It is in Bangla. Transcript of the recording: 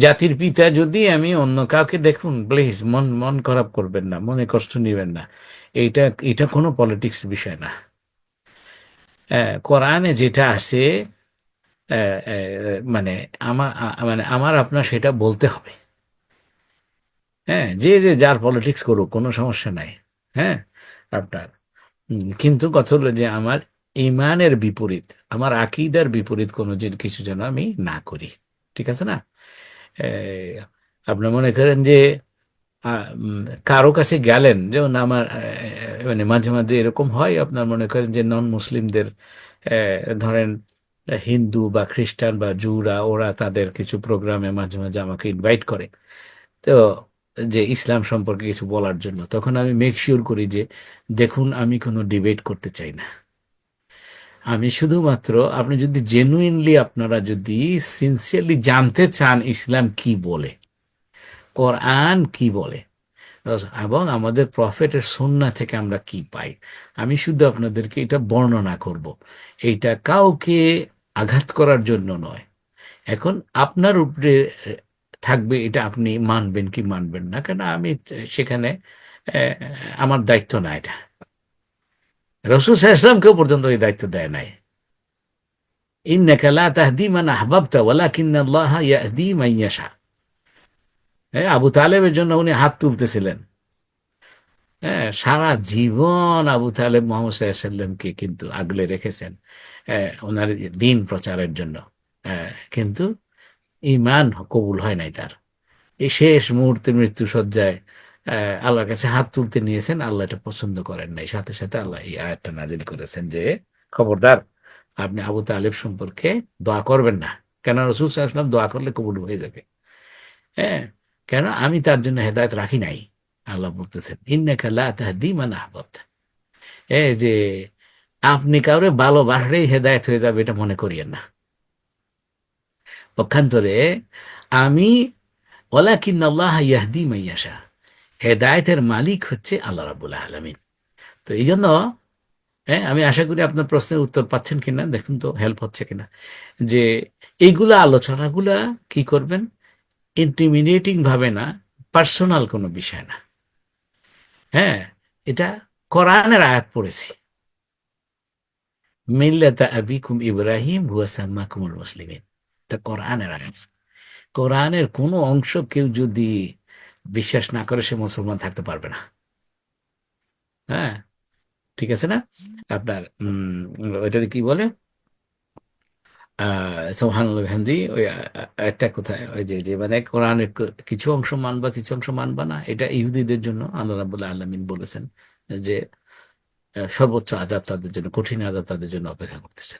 জাতির পিতা যদি আমি অন্য কাউকে, দেখুন প্লিজ মন মন খারাপ করবেন না, মনে কষ্ট নেবেন না, এইটা এটা কোনো পলিটিক্স বিষয় না। কোরআনে যেটা আছে, মানে মানে আমার আপনার সেটা বলতে হবে। হ্যাঁ, যে যে যার পলিটিক্স করুক, কোনো সমস্যা নাই। হ্যাঁ, আপনার কিন্তু কথা হলো যে আমার ইমানের বিপরীত, আমার আকীদার বিপরীত কোনো কিছু যেন আমি না করি। ঠিক আছে না? এই, আপনার মনে করেন যে কারো কাছে গেলেন, যেমন আমার মানে মাঝে মাঝে এরকম হয়, আপনার মনে করেন যে নন মুসলিমদের, ধরেন হিন্দু বা খ্রিস্টান বা জুরা, ওরা তাদের কিছু প্রোগ্রামে মাঝে মাঝে আমাকে ইনভাইট করে। তো যে ইসলাম সম্পর্কে কিছু বলার জন্য, তখন আমি মেক শিওর করি যে দেখুন, আমি কোনো ডিবেট করতে চাই না। আমি শুধুমাত্র, আপনি যদি জেনুইনলি, আপনারা যদি সিনসিয়ারলি জানতে চান ইসলাম কি বলে, কোরআন কি বলে, এবং আমাদের প্রফেটের সুন্নাহ থেকে আমরা কি পাই, আমি শুধু আপনাদেরকে এটা বর্ণনা করব। এইটা কাউকে আঘাত করার জন্য নয়। এখন আপনার উপরে থাকবে এটা, আপনি মানবেন কি মানবেন না, কেন আমি সেখানে আহ, আমার দায়িত্ব না এটা। রসুল সাল্লাল্লাহু আলাইহি ওয়াসাল্লাম কেউ পর্যন্ত এই দায়িত্ব দেয় নাই। ইন্নাকা লা তাহদি মান আহবাবতা ওয়ালাকিন্নাল্লাহা ইয়াহদি মান ইয়াশা। আবু তালেবের জন্য উনি হাত তুলতেছিলেন। হ্যাঁ, সারা জীবন আবু তালেব মোহাম্মদ সাল্লাল্লাহু আলাইহি ওয়াসাল্লামকে কিন্তু আগলে রেখেছেন ওনার দিন প্রচারের জন্য। কিন্তু ঈমান কবুল হয় নাই তার। এই শেষ মুহূর্তে মৃত্যু সজ্জায় আল্লাহর কাছে হাত তুলতে নিয়েছেন, আল্লাহ এটা পছন্দ করেন নাই। সাথে সাথে আল্লাহ এই আয়াতটা নাজিল করেছেন যে খবরদার, আপনি আবু তালেব সম্পর্কে দোয়া করবেন না। কেন? রাসূল সাল্লাল্লাহু আলাইহি ওয়াসাল্লাম দোয়া করলে কবুল হয়ে যাবে। হ্যাঁ, কেন? আমি তার জন্য হেদায়েত রাখি নাই। আল্লাহ বলতেছেন ইন্নাকা লা তাহদি মান আহবাবতা। এই যে আপনি কাউরে ভালোবাসলেই হেদায়েত হয়ে যাবে, এটা মনে করিয়েন না। পক্ষান্তরে আমি ওয়ালাকিন্নাল্লাহ ইয়াহদি মান ইয়াশা, হেদায়েতের মালিক হচ্ছে আল্লাহ রাব্বুল আলামিন। তো এই জন্য, হ্যাঁ, আমি আশা করি আপনার প্রশ্নের উত্তর পাচ্ছেন কিনা, দেখুন তো হেল্প হচ্ছে কিনা। যে এইগুলা আলোচনাগুলা কি করবেন, ইন্টিমিডিয়েটিং ভাবে না, পার্সোনাল কোনো বিষয় না। হ্যাঁ, এটা কোরআনের আয়াত পড়েছি, মিল্লাতা আবিকুম ইব্রাহিম হুয়া সাম্মাকুমুল মুসলিমিন। এটা কোরআনের আয়াত। কোরআনের কোনো অংশ কেউ যদি বিশ্বাস না করে, সে মুসলমান থাকতে পারবে না। হ্যাঁ, ঠিক আছে না? আপনার ওইটা কি বলে, সুবহানাল্লাহ বিহামদি, ওই একটা কোথায়, ওই যে যে মানে কোরআনের কিছু অংশ মানবা কিছু অংশ মানবা না, এটা ইহুদিদের জন্য আল্লাহ রাব্বুল আলামিন বলেছেন যে সর্বোচ্চ আযাব তাদের জন্য, কঠিন আযাব তাদের জন্য অপেক্ষা করতেছে।